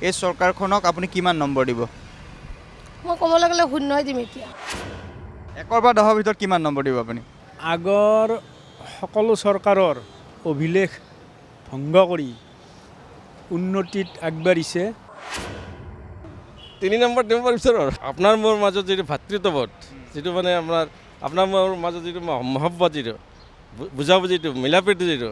এই চৰকাৰখনক আপুনি কিমান নম্বৰ দিব? মই ক'বলৈ গ'লে শূন্যই দিম এতিয়া। 1ৰ পৰা 10ৰ ভিতৰত কিমান নম্বৰ দিব আপুনি? আগৰ সকলো চৰকাৰৰ অভিলেখ ভংগ কৰি উন্নতিত আগবাঢ়িছে। 3 নম্বৰ দিব পাৰিছোঁ আৰু আপোনাৰ মোৰ মাজত যিটো ভাতৃত্ববোধ, যিটো মানে আপোনাৰ মোৰ মাজত যিটো মহব্বত, যিটো বুজাবুজিটো, মিলাপ্ৰীতি, যিটো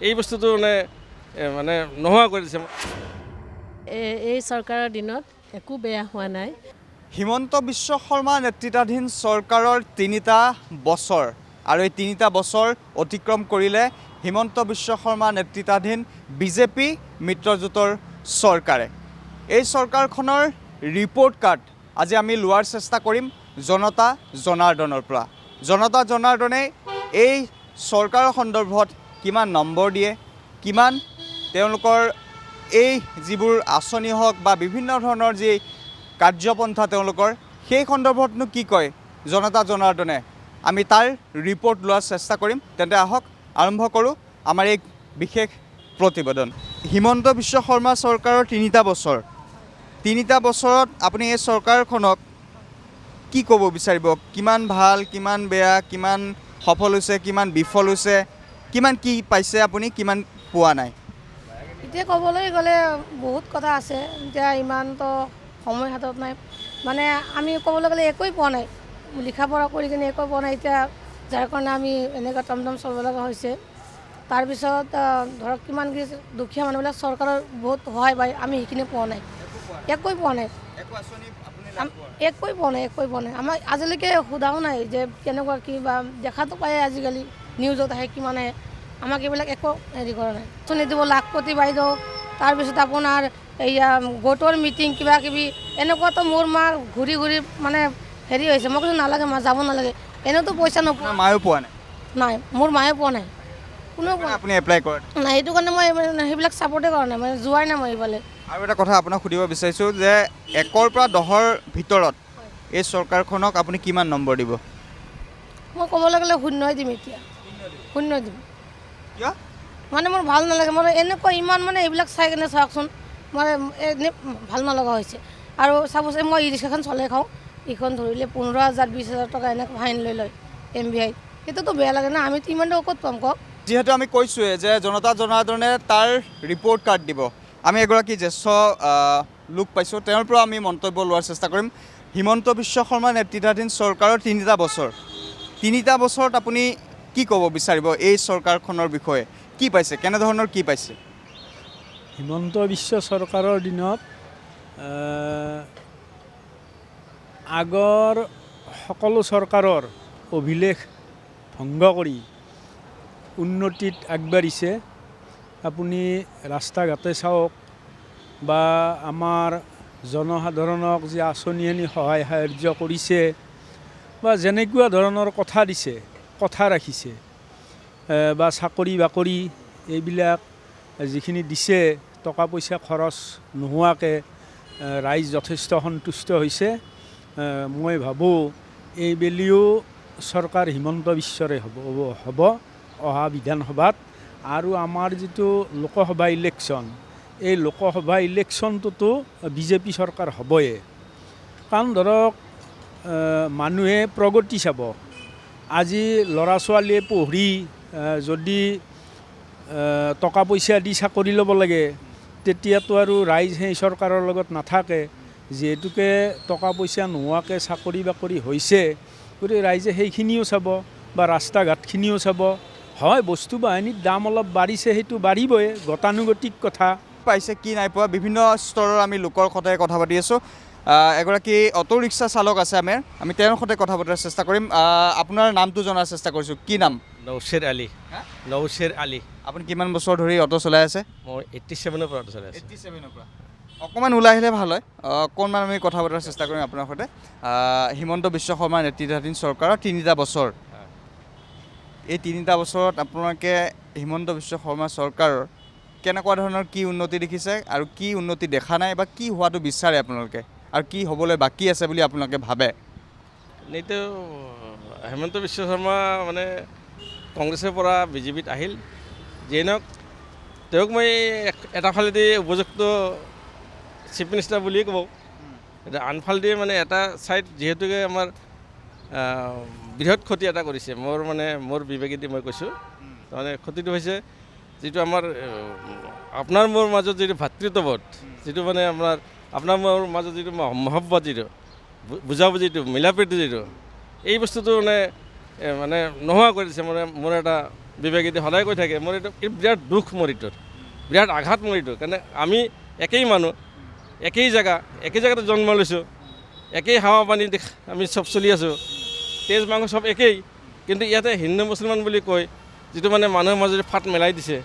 এই বস্তুটো মানে নোহোৱা কৰি দিছে। এই চৰকাৰৰ দিনত একো বেয়া হোৱা নাই। হিমন্ত বিশ্ব শৰ্মা নেতৃত্বাধীন চৰকাৰৰ 3টা বছৰ আৰু এই 3টা বছৰ অতিক্ৰম কৰিলে হিমন্ত বিশ্ব শৰ্মা নেতৃত্বাধীন বিজেপি মিত্ৰজোঁটৰ চৰকাৰে। এই চৰকাৰখনৰ ৰিপৰ্ট কাৰ্ড আজি আমি লোৱাৰ চেষ্টা কৰিম জনতা জনাৰ্দনৰ পৰা। জনতা জনাৰ্দনে এই চৰকাৰৰ সন্দৰ্ভত কিমান নম্বৰ দিয়ে, কিমান তেওঁলোকৰ এই যিবোৰ আঁচনি হওক বা বিভিন্ন ধৰণৰ যি কাৰ্যপন্থা তেওঁলোকৰ, সেই সন্দৰ্ভতনো কি কয় জনতা জনাৰ্দনে, আমি তাৰ ৰিপৰ্ট লোৱাৰ চেষ্টা কৰিম। তেন্তে আহক আৰম্ভ কৰোঁ আমাৰ এই বিশেষ প্ৰতিবেদন। হিমন্ত বিশ্ব শৰ্মা চৰকাৰৰ 3টা বছৰ, 3টা বছৰত আপুনি এই চৰকাৰখনক কি ক'ব বিচাৰিব? কিমান ভাল, কিমান বেয়া, কিমান সফল হৈছে, কিমান বিফল হৈছে, কিমান কি পাইছে আপুনি, কিমান পোৱা নাই? এতিয়া ক'বলৈ গ'লে বহুত কথা আছে, এতিয়া ইমানতো সময় হাতত নাই। মানে আমি ক'বলৈ গ'লে একোৱেই পোৱা নাই, লিখা পঢ়া কৰি কিনে একোৱে পোৱা নাই। এতিয়া যাৰ কাৰণে আমি এনেকুৱা টমটম চলিব লগা হৈছে। তাৰপিছত ধৰক কিমান কি দুখীয়া মানুহবিলাক চৰকাৰৰ বহুত সহায় পায়, আমি সেইখিনি পোৱা নাই, একোৱেই পোৱা নাই, একোৱেই পোৱা নাই। আমাক আজিলৈকে সোধাও নাই যে কেনেকুৱা কি, বা দেখাটো পায় আজিকালি নিউজত আহে, কিমান আহে, আমাক এইবিলাক একো হেৰি কৰা নাই। আঁচনি দিব লাখপতি বাইদেউ, তাৰপিছত আপোনাৰ এইয়া গোটৰ মিটিং কিবা কিবি, এনেকুৱাতো মোৰ মাৰ ঘূৰি ঘূৰি মানে হেৰি হৈছে। মই কৈছোঁ নালাগে মা, যাব নালাগে, এনেওতো পইচা নোপোৱা। মায়েও পোৱা নাই? নাই, মোৰ মায়ে পোৱা নাই, কোনেও পোৱা আপুনি এপ্লাই কৰে নাই। সেইটো কাৰণে মই সেইবিলাক ছাপৰ্টে কৰা নাই, মানে যোৱাই নাই মই এইফালে। আৰু এটা কথা আপোনাক সুধিব বিচাৰিছোঁ যে 1ৰ পৰা 10ৰ ভিতৰত এই চৰকাৰখনক আপুনি কিমান নম্বৰ দিব? মই ক'বলৈ গ'লে শূন্যই দিম এতিয়া, শূন্যই দিম। কিয়? মানে মোৰ ভাল নালাগে, মোৰ এনেকুৱা ইমান মানে এইবিলাক চাই কিনে চাওকচোন, মানে এনেই ভাল নলগা হৈছে। আৰু চাবচোন, মই ই ৰিক্সাখন চলাই খাওঁ, এইখন ধৰিলে 15,000 20,000 টকা এনেকৈ ফাইন লৈ লয় MVI। সেইটোতো বেয়া লাগে না, আমিতো ইমান টকা ক'ত পাম কওক? যিহেতু আমি কৈছোঁৱে যে জনতা জনাৰ্দনে তাৰ ৰিপৰ্ট কাৰ্ড দিব, আমি এগৰাকী জ্যেষ্ঠ লোক পাইছোঁ, তেওঁৰ পৰা আমি মন্তব্য লোৱাৰ চেষ্টা কৰিম। হিমন্ত বিশ্ব শৰ্মা নেতৃত্বাধীন চৰকাৰৰ 3টা বছৰ, 3টা বছৰত আপুনি কি ক'ব বিচাৰিব এই চৰকাৰখনৰ বিষয়ে? কি পাইছে, কেনেধৰণৰ কি পাইছে? হিমন্ত বিশ্ব চৰকাৰৰ দিনত আগৰ সকলো চৰকাৰৰ অভিলেখ ভংগ কৰি উন্নতিত আগবাঢ়িছে। আপুনি ৰাস্তা ঘাটে চাওক বা আমাৰ জনসাধাৰণক যি আঁচনি সহায় সাহাৰ্য কৰিছে বা যেনেকুৱা ধৰণৰ কথা দিছে, কথা ৰাখিছে, বা চাকৰি বাকৰি এইবিলাক যিখিনি দিছে, টকা পইচা খৰচ নোহোৱাকৈ ৰাইজ যথেষ্ট সন্তুষ্ট হৈছে। মই ভাবোঁ এইবেলিও চৰকাৰ হিমন্ত বিশ্বৰে হ'ব অহা বিধানসভাত। আৰু আমাৰ যিটো লোকসভা ইলেকশ্যন, এই লোকসভা ইলেকশ্যনটোতো বিজেপি চৰকাৰ হ'বই। কাৰণ ধৰক মানুহে প্ৰগতি চাব। আজি ল'ৰা ছোৱালীয়ে পঢ়ি যদি টকা পইচা দি চাকৰি ল'ব লাগে, তেতিয়াতো আৰু ৰাইজ সেই চৰকাৰৰ লগত নাথাকে। যিহেতুকে টকা পইচা নোহোৱাকৈ চাকৰি বাকৰি হৈছে, গতিকে ৰাইজে সেইখিনিও চাব বা ৰাস্তা ঘাটখিনিও চাব। হয়, বস্তু বাহিনীৰ দাম অলপ বাঢ়িছে, সেইটো বাঢ়িবই, গতানুগতিক কথা। পাইছে কি নাই পোৱা, বিভিন্ন স্তৰৰ আমি লোকৰ সৈতে কথা পাতি আছোঁ। এগৰাকী অটো ৰিক্সা চালক আছে, আমি তেওঁৰ সৈতে কথা পতাৰ চেষ্টা কৰিম। আপোনাৰ নামটো জনাৰ চেষ্টা কৰিছোঁ, কি নাম? নৌছেৰ আলী। নৌছেৰ আলী। আপুনি কিমান বছৰ ধৰি অটো চলাই আছে? মই 87ৰ পৰা অটো চলাই আছোঁ। 87ৰ পৰা। অকণমান ওলাই আহিলে ভাল হয়, অকণমান আমি কথা পতাৰ চেষ্টা কৰিম আপোনাৰ সৈতে। হিমন্ত বিশ্ব শৰ্মা নেতৃত্বাধীন চৰকাৰৰ 3টা বছৰ, এই 3টা বছৰত আপোনালোকে হিমন্ত বিশ্ব শৰ্মা চৰকাৰৰ কেনেকুৱা ধৰণৰ কি উন্নতি দেখিছে আৰু কি উন্নতি দেখা নাই, বা কি হোৱাটো বিচাৰে আপোনালোকে, আৰু কি হ'বলৈ বাকী আছে বুলি আপোনালোকে ভাবে? এইটো হিমন্ত বিশ্ব শৰ্মা মানে কংগ্ৰেছৰ পৰা বিজেপিত আহিল, যিয়ে নহওক তেওঁক মই এটা ফালেদি উপযুক্ত চিফ মিনিষ্টাৰ বুলিয়ে ক'ব। এতিয়া আনফালদি মানে এটা ছাইড যিহেতুকে আমাৰ বৃহৎ ক্ষতি এটা কৰিছে, মোৰ বিবেকেদি মই কৈছোঁ। তাৰমানে ক্ষতিটো হৈছে যিটো আমাৰ আপোনাৰ মোৰ মাজত যিটো ভাতৃত্ববোধ, যিটো মানে আপোনাৰ মোৰ মাজত যিটো মহব্বত, যিটো বুজাবুজিটো, মিলাপ্ৰীতি যিটো, এই বস্তুটো মানে নোহোৱা কৰি দিছে। মোৰ এটা বিবেকেদি সদায় কৈ থাকে, মোৰ এইটো বিৰাট দুখ, মোৰ এইটোত বিৰাট আঘাত মোৰ এইটো। কাৰণে আমি একেই মানুহ, একেই জেগাতে জন্ম লৈছোঁ, একেই হাৱা পানী আমি চব চলি আছোঁ, তেজ মাংস চব একেই। কিন্তু ইয়াতে হিন্দু মুছলমান বুলি কয়, যিটো মানে মানুহৰ মাজত ফাট মেলাই দিছে।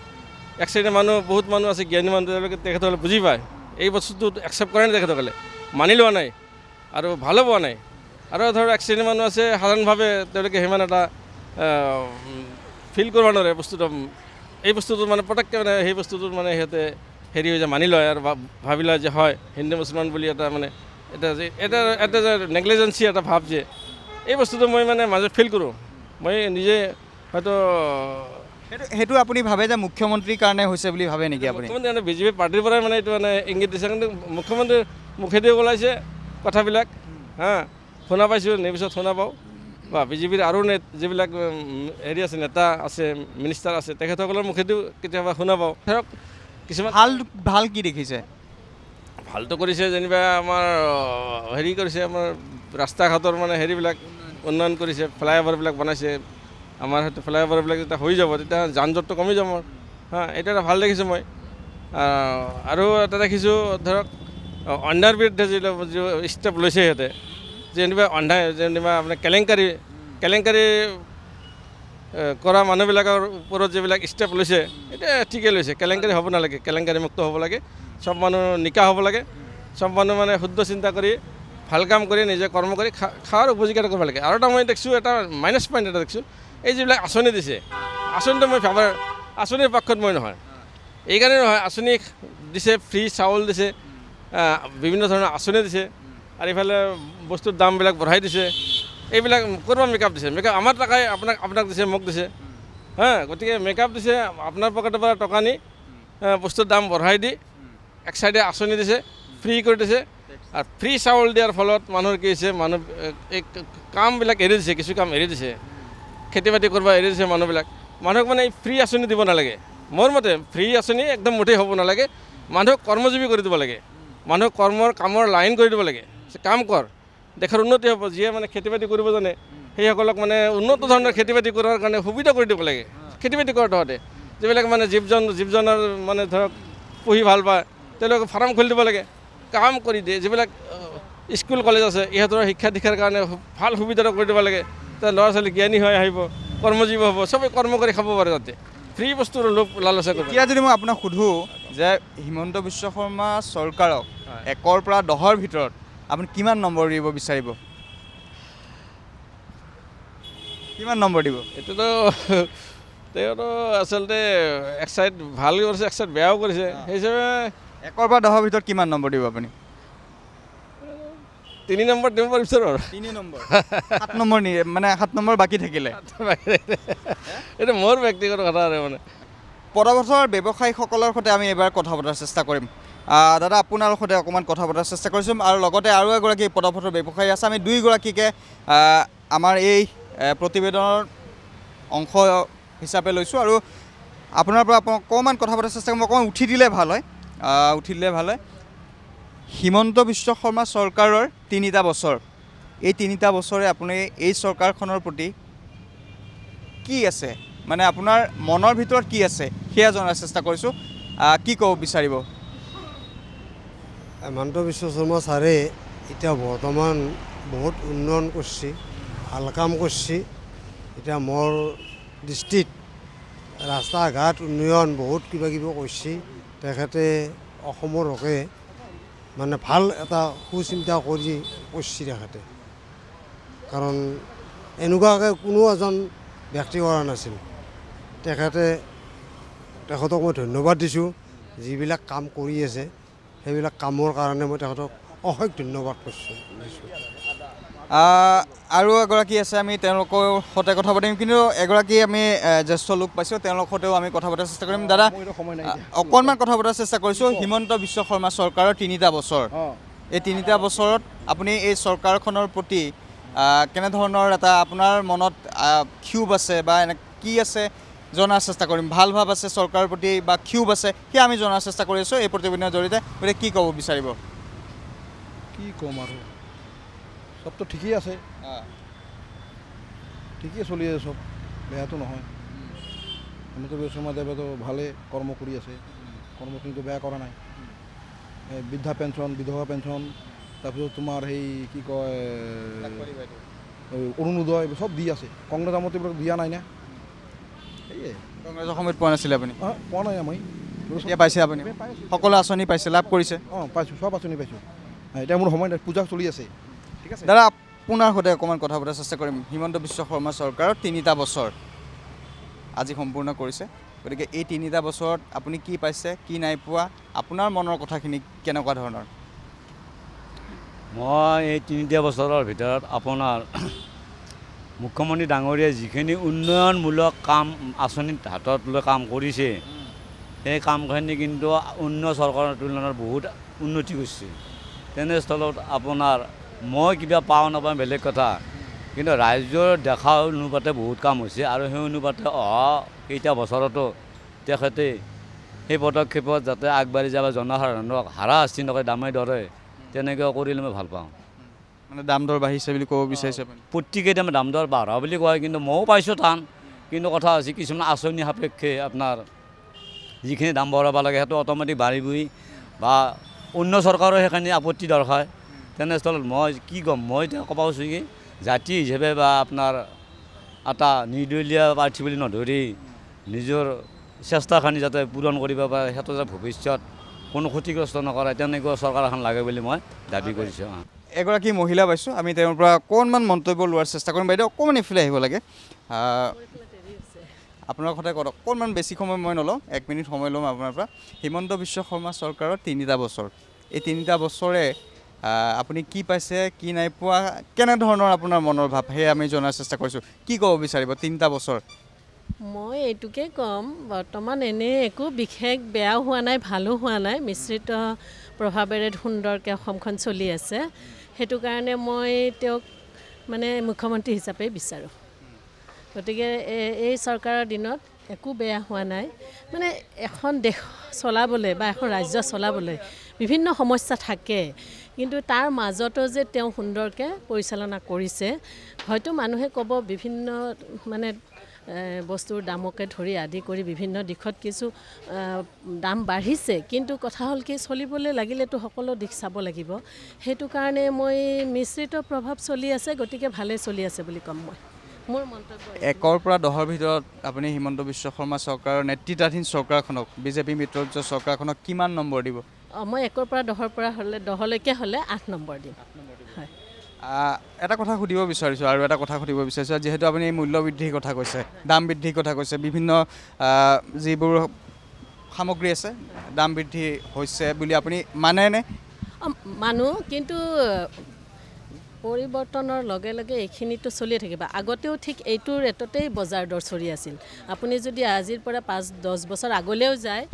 এক চাইডে বহুত মানুহ আছে জ্ঞানী মানুহ, তেওঁলোকে তেখেতসকলে বুজি পায়, এই বস্তুটো একচেপ্ট কৰা নাই, তেখেতসকলে মানি লোৱা নাই আৰু ভালো পোৱা নাই। আৰু ধৰক এক শ্ৰেণীৰ মানুহ আছে সাধাৰণভাৱে তেওঁলোকে সিমান এটা ফিল কৰিব নোৱাৰে বস্তুটো, এই বস্তুটো মানে পটককৈ সেই বস্তুটো সিহঁতে হেৰি হৈ যায়, মানি লয় আৰু ভাবি লয় যে হয় হিন্দু মুছলমান বুলি এটা এটা যে নেগলিজেঞ্চি এটা ভাৱ, যে এই বস্তুটো মই মাজত ফিল কৰোঁ। মই নিজে হয়তো সেইটো আপুনি ভাবে যে মুখ্যমন্ত্ৰীৰ কাৰণে হৈছে বুলি ভাবে নেকি আপুনি? মুখ্যমন্ত্ৰী বিজেপি পাৰ্টিৰ পৰাই এইটো ইংগিত দিছে, কিন্তু মুখ্যমন্ত্ৰীৰ মুখেদি ওলাইছে কথাবিলাক, শুনা পাইছোঁ, নিউজত শুনা পাওঁ, বা বিজেপিৰ আৰু যিবিলাক হেৰি আছে, নেতা আছে, মিনিষ্টাৰ আছে, তেখেতসকলৰ মুখেদিও কেতিয়াবা শুনা পাওঁ। ধৰক কিছুমান ভাল কি দেখিছে? ভালটো কৰিছে যেনিবা আমাৰ হেৰি কৰিছে, আমাৰ ৰাস্তা ঘাটৰ হেৰিবিলাক উন্নয়ন কৰিছে, ফ্লাইঅভাৰবিলাক বনাইছে। আমাৰ হয়তো ফ্লাইঅভাৰবিলাক যেতিয়া হৈ যাব তেতিয়া যান জঁটটো কমি যাব। এইটো এটা ভাল দেখিছোঁ মই। আৰু এটা দেখিছোঁ ধৰক অন্যায়ৰ বিৰুদ্ধে যি ষ্টেপ লৈছে সিহঁতে, যেনিবা আপোনাৰ কেলেংকাৰী কৰা মানুহবিলাকৰ ওপৰত যিবিলাক ষ্টেপ লৈছে, এতিয়া ঠিকেই লৈছে। কেলেংকাৰী হ'ব নালাগে, কেলেংকাৰী মুক্ত হ'ব লাগে, চব মানুহ নিকা হ'ব লাগে, চব মানুহ শুদ্ধ চিন্তা কৰি ভাল কাম কৰি নিজে কৰ্ম কৰি খোৱাৰ উপযোগী কৰিব লাগে। আৰু এটা মই দেখিছোঁ, এটা মাইনাছ পইণ্ট এটা দেখিছোঁ, এই যিবিলাক আঁচনি দিছে, আঁচনিটো মই ভাবাৰ আঁচনিৰ পক্ষত মই নহয়। এইকাৰণে নহয়, আঁচনি দিছে, ফ্ৰী চাউল দিছে, বিভিন্ন ধৰণৰ আঁচনি দিছে, আৰু ইফালে বস্তুৰ দামবিলাক বঢ়াই দিছে। এইবিলাক ক'ৰবাত মেকআপ দিছে, আমাৰ টকাই আপোনাক দিছে, মোক দিছে। গতিকে মেকআপ দিছে, আপোনাৰ পকেটৰ পৰা টকা নি বস্তুৰ দাম বঢ়াই দি এক চাইডে আঁচনি দিছে, ফ্ৰী কৰি দিছে। আৰু ফ্ৰী চাউল দিয়াৰ ফলত মানুহৰ কি হৈছে, এই কামবিলাক এৰি দিছে, কিছু কাম এৰি দিছে, খেতি বাতি কৰিব এৰি দিছে মানুহবিলাক। মানুহক এই ফ্ৰী আঁচনি দিব নালাগে, মোৰ মতে ফ্ৰী আঁচনি একদম মুঠেই হ'ব নালাগে। মানুহক কৰ্মজীৱী কৰি দিব লাগে, মানুহক কামৰ লাইন কৰি দিব লাগে, কাম কৰ, দেশৰ উন্নতি হ'ব। যিয়ে খেতি বাতি কৰিব জানে সেইসকলক উন্নত ধৰণৰ খেতি বাতি কৰাৰ কাৰণে সুবিধা কৰি দিব লাগে। খেতি বাতি কৰাৰ তহঁতে যিবিলাক জীৱ জন্তুৰ ধৰক পুহি ভাল পায়, তেওঁলোকে ফাৰ্ম খুলি দিব লাগে, কাম কৰি দিয়ে। যিবিলাক স্কুল কলেজ আছে, ইহঁতৰ শিক্ষা দীক্ষাৰ কাৰণে ভাল সুবিধা কৰি দিব লাগে, তাৰ ল'ৰা ছোৱালী জ্ঞানী হৈ আহিব, কৰ্মজীৱী হ'ব, চবেই কৰ্ম কৰি খাব পাৰে। তাতে ফ্ৰী বস্তুৰ লোভ লালচা কৰিব। এতিয়া যদি মই আপোনাক সোধোঁ যে হিমন্ত বিশ্ব শৰ্মা চৰকাৰক 1ৰ পৰা 10ৰ ভিতৰত আপুনি কিমান নম্বৰ দিব বিচাৰিব? কিমান নম্বৰ দিব? এইটোতো তেওঁতো আচলতে এক চাইড ভাল কৰিছে, এক চাইড বেয়াও কৰিছে। সেই হিচাপে 1ৰ পৰা 10ৰ ভিতৰত কিমান নম্বৰ দিব আপুনি? 3 নম্বৰ দিব বিচাৰোঁ আৰু। 3 নম্বৰ 7 নম্বৰ 7 নম্বৰ বাকী থাকিলে এইটো মোৰ ব্যক্তিগত কথা আৰু পদপথৰ ব্যৱসায়ীসকলৰ সৈতে আমি এইবাৰ কথা পতাৰ চেষ্টা কৰিম। দাদা, আপোনাৰ সৈতে অকণমান কথা পতাৰ চেষ্টা কৰিছোঁ, আৰু লগতে আৰু এগৰাকী পদপথৰ ব্যৱসায়ী আছে। আমি দুয়োগৰাকীকে আমাৰ এই প্ৰতিবেদনৰ অংশ হিচাপে লৈছোঁ, আৰু আপোনাৰ পৰা অকণমান কথা পতাৰ চেষ্টা কৰিম। অকণমান উঠি দিলে ভাল হয়। হিমন্ত বিশ্ব শৰ্মা চৰকাৰৰ 3টা বছৰ, এই 3টা বছৰে আপুনি এই চৰকাৰখনৰ প্ৰতি কি আছে, আপোনাৰ মনৰ ভিতৰত কি আছে সেয়া জনাৰ চেষ্টা কৰিছোঁ। কি ক'ব বিচাৰিব? হিমন্ত বিশ্ব শৰ্মা ছাৰে এতিয়া বৰ্তমান বহুত উন্নয়ন কৰিছে, ভাল কাম কৰিছে। এতিয়া মোৰ দৃষ্টিত ৰাস্তা ঘাট উন্নয়ন বহুত কিবা কিবি কৰিছে। তেখেতে অসমৰ হকে ভাল এটা সুচিন্তা কৰি কৰিছে তেখেতে, কাৰণ এনেকুৱাকৈ কোনো এজন ব্যক্তি কৰা নাছিল। তেখেতক মই ধন্যবাদ দিছোঁ। যিবিলাক কাম কৰি আছে সেইবিলাক কামৰ কাৰণে মই তেখেতক অশেষ ধন্যবাদ দিছোঁ। আৰু এগৰাকী আছে, আমি তেওঁলোকৰ সৈতে কথা পাতিম, কিন্তু এগৰাকী আমি জ্যেষ্ঠ লোক পাইছোঁ, তেওঁলোকৰ সৈতেও আমি কথা পতাৰ চেষ্টা কৰিম। দাদা, অকণমান কথা পতাৰ চেষ্টা কৰিছোঁ। হিমন্ত বিশ্ব শৰ্মা চৰকাৰৰ 3টা বছৰ, এই 3টা বছৰত আপুনি এই চৰকাৰখনৰ প্ৰতি কেনেধৰণৰ এটা আপোনাৰ মনত ক্ষোভ আছে বা এনে কি আছে জনাৰ চেষ্টা কৰিম। ভাল ভাৱ আছে চৰকাৰৰ প্ৰতি বা ক্ষোভ আছে, সেয়া আমি জনাৰ চেষ্টা কৰি আছোঁ এই প্ৰতিবেদনৰ জৰিয়তে। গতিকে কি ক'ব বিচাৰিব? কি ক'ম আৰু, চবতো ঠিকেই আছে, ঠিকেই চলি আছে চব, বেয়াটো নহয়। হিমন্ত বিশ্ব শৰ্মা দেৱেতো ভালে কৰ্ম কৰি আছে, কৰ্মখিনিতো বেয়া কৰা নাই। বৃদ্ধা পেঞ্চন, বিধৱা পেঞ্চন, তাৰপিছত তোমাৰ সেই কি কয় অৰুণোদয়, চব দি আছে। কংগ্ৰেছ আমত এইবিলাক দিয়া নাই না, সেয়ে। কংগ্ৰেছৰ সময়ত পোৱা নাছিলে আপুনি? পোৱা নাই আমি। এতিয়া পাইছে আপুনি? সকলো আঁচনি পাইছে, লাভ কৰিছে? পাইছোঁ, চব আঁচনি পাইছোঁ। এতিয়া মোৰ সময় পূজা চলি আছে, ঠিক আছে। দাদা, আপোনাৰ সৈতে অকণমান কথা পতাৰ চেষ্টা কৰিম। হিমন্ত বিশ্ব শৰ্মা চৰকাৰৰ 3টা বছৰ আজি সম্পূৰ্ণ কৰিছে, গতিকে এই 3টা বছৰত আপুনি কি পাইছে, কি নাই পোৱা, আপোনাৰ মনৰ কথাখিনি কেনেকুৱা ধৰণৰ? মই এই 3টা বছৰৰ ভিতৰত আপোনাৰ মুখ্যমন্ত্ৰী ডাঙৰীয়াই যিখিনি উন্নয়নমূলক কাম আঁচনিত হাতত লৈ কাম কৰিছে, সেই কামখিনি কিন্তু অন্য চৰকাৰৰ তুলনাত বহুত উন্নতি কৰিছে। তেনেস্থলত আপোনাৰ মই কিবা পাওঁ নাপাওঁ বেলেগ কথা, কিন্তু ৰাইজৰ দেখা অনুপাতে বহুত কাম হৈছে, আৰু সেই অনুপাতে অহা কেইটা বছৰতো তেখেতে সেই পদক্ষেপত যাতে আগবাঢ়ি যাব, জনসাধাৰণক হাৰাশাস্তি নকৰে, দামে দৰে তেনেকৈ কৰিলে মই ভাল পাওঁ। মানে দাম দৰ বাঢ়িছে বুলি ক'ব বিচাৰিছে আপুনি? প্ৰত্যেকেই দাম দৰ বাঢ়া বুলি কয়, কিন্তু ময়ো পাইছোঁ টান। কিন্তু কথা হৈছে কিছুমান আঁচনি সাপেক্ষে আপোনাৰ যিখিনি দাম বঢ়াব লাগে সেইটো অট'মেটিক বাঢ়িবই, বা অন্য চৰকাৰৰ সেইখিনি আপত্তি দৰ্শায়। তেনেস্থলত মই কি ক'ম, মই এতিয়া ক'ব কৈছোঁ কি জাতি হিচাপে বা আপোনাৰ এটা নিৰ্দলীয় প্ৰাৰ্থী বুলি নধৰি নিজৰ চেষ্টাখিনি যাতে পূৰণ কৰিব পাৰে, সেইটো যাতে ভৱিষ্যত কোনো ক্ষতিগ্ৰস্ত নকৰে, তেনেকুৱা চৰকাৰ এখন লাগে বুলি মই দাবী কৰিছোঁ। এগৰাকী মহিলা পাইছোঁ, আমি তেওঁৰ পৰা অকণমান মন্তব্য লোৱাৰ চেষ্টা কৰিম। বাইদেউ, অকণমান এইফালে আহিব লাগে। আপোনাৰ কথা কওক, অকণমান বেছি সময় মই নলওঁ, 1 মিনিট সময় ল'ম আপোনাৰ পৰা। হিমন্ত বিশ্ব শৰ্মা চৰকাৰৰ 3টা বছৰ, এই 3টা বছৰে আপুনি কি পাইছে, কি নাই পোৱা, কেনেধৰণৰ আপোনাৰ মনৰ ভাৱ, সেয়া আমি জনাৰ চেষ্টা কৰিছোঁ। কি ক'ব বিচাৰিব 3টা বছৰ? মই এইটোকে ক'ম, বৰ্তমান এনেই একো বিশেষ বেয়াও হোৱা নাই, ভালো হোৱা নাই, মিশ্ৰিত প্ৰভাৱেৰে সুন্দৰকৈ অসমখন চলি আছে। সেইটো কাৰণে মই তেওঁক মানে মুখ্যমন্ত্ৰী হিচাপে বিচাৰোঁ। গতিকে এই চৰকাৰৰ দিনত একো বেয়া হোৱা নাই। মানে এখন দেশ চলাবলৈ বা এখন ৰাজ্য চলাবলৈ বিভিন্ন সমস্যা থাকে, কিন্তু তাৰ মাজতো যে তেওঁ সুন্দৰকৈ পৰিচালনা কৰিছে। হয়তো মানুহে ক'ব বিভিন্ন মানে বস্তুৰ দামকে ধৰি আদি কৰি বিভিন্ন দিশত কিছু দাম বাঢ়িছে, কিন্তু কথা হ'ল কি চলিবলৈ লাগিলেতো সকলো দিশ চাব লাগিব। সেইটো কাৰণে মই মিশ্ৰিত প্ৰভাৱ চলি আছে, গতিকে ভালেই চলি আছে বুলি ক'ম মই, মোৰ মন্তব্য। 1ৰ পৰা 10ৰ ভিতৰত আপুনি হিমন্ত বিশ্ব শৰ্মা চৰকাৰৰ নেতৃত্বাধীন চৰকাৰখনক, বিজেপি মিত্ৰজোঁটৰ চৰকাৰখনক কিমান নম্বৰ দিব? মই 1ৰ পৰা 10ৰ পৰা হ'লে 10লৈকে হ'লে 8 নম্বৰ দিম। হয়। এটা কথা সুধিব বিচাৰিছোঁ, আৰু এটা কথা সুধিব বিচাৰিছোঁ, যিহেতু আপুনি মূল্য বৃদ্ধিৰ কথা কৈছে, দাম বৃদ্ধিৰ কথা কৈছে, বিভিন্ন যিবোৰ সামগ্ৰী আছে দাম বৃদ্ধি হৈছে বুলি আপুনি মানেনে? মানুহ, কিন্তু পৰিৱৰ্তনৰ লগে লগে এইখিনিতো চলিয়ে থাকিব। আগতেও ঠিক এইটো ৰেটতেই বজাৰ দৰ চলি আছিল। আপুনি যদি আজিৰ পৰা 5-10 বছৰ আগলৈও যায়,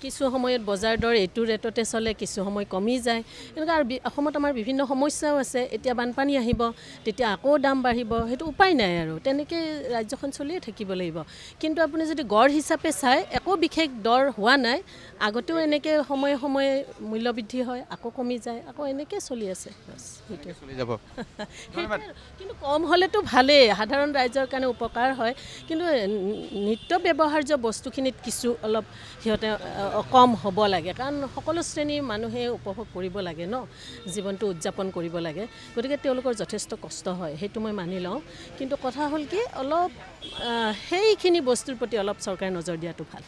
কিছু সময়ত বজাৰ দৰ এইটো ৰেটতে চলে, কিছু সময় কমি যায়। এনেকুৱা আৰু অসমত আমাৰ বিভিন্ন সমস্যাও আছে। এতিয়া বানপানী আহিব, তেতিয়া আকৌ দাম বাঢ়িব, সেইটো উপায় নাই আৰু তেনেকৈ ৰাজ্যখন চলিয়ে থাকিব লাগিব। কিন্তু আপুনি যদি গড় হিচাপে চাই, একো বিশেষ দৰ হোৱা নাই। আগতেও এনেকৈ সময়ে সময়ে মূল্য বৃদ্ধি হয়, আকৌ কমি যায়, আকৌ এনেকৈ চলি আছে। সেইটোৱে চলি যাব। কিন্তু কম হ'লেতো ভালেই, সাধাৰণ ৰাইজৰ কাৰণে উপকাৰ হয়। কিন্তু নিত্য ব্যৱহাৰ্য বস্তুখিনিত কিছু অলপ সিহঁতে কম হ'ব লাগে, কাৰণ সকলো শ্ৰেণীৰ মানুহে উপভোগ কৰিব লাগে ন, জীৱনটো উদযাপন কৰিব লাগে। গতিকে তেওঁলোকৰ যথেষ্ট কষ্ট হয়, সেইটো মই মানি লওঁ। কিন্তু কথা হ'ল কি অলপ সেইখিনি বস্তুৰ প্ৰতি অলপ চৰকাৰে নজৰ দিয়াটো ভাল।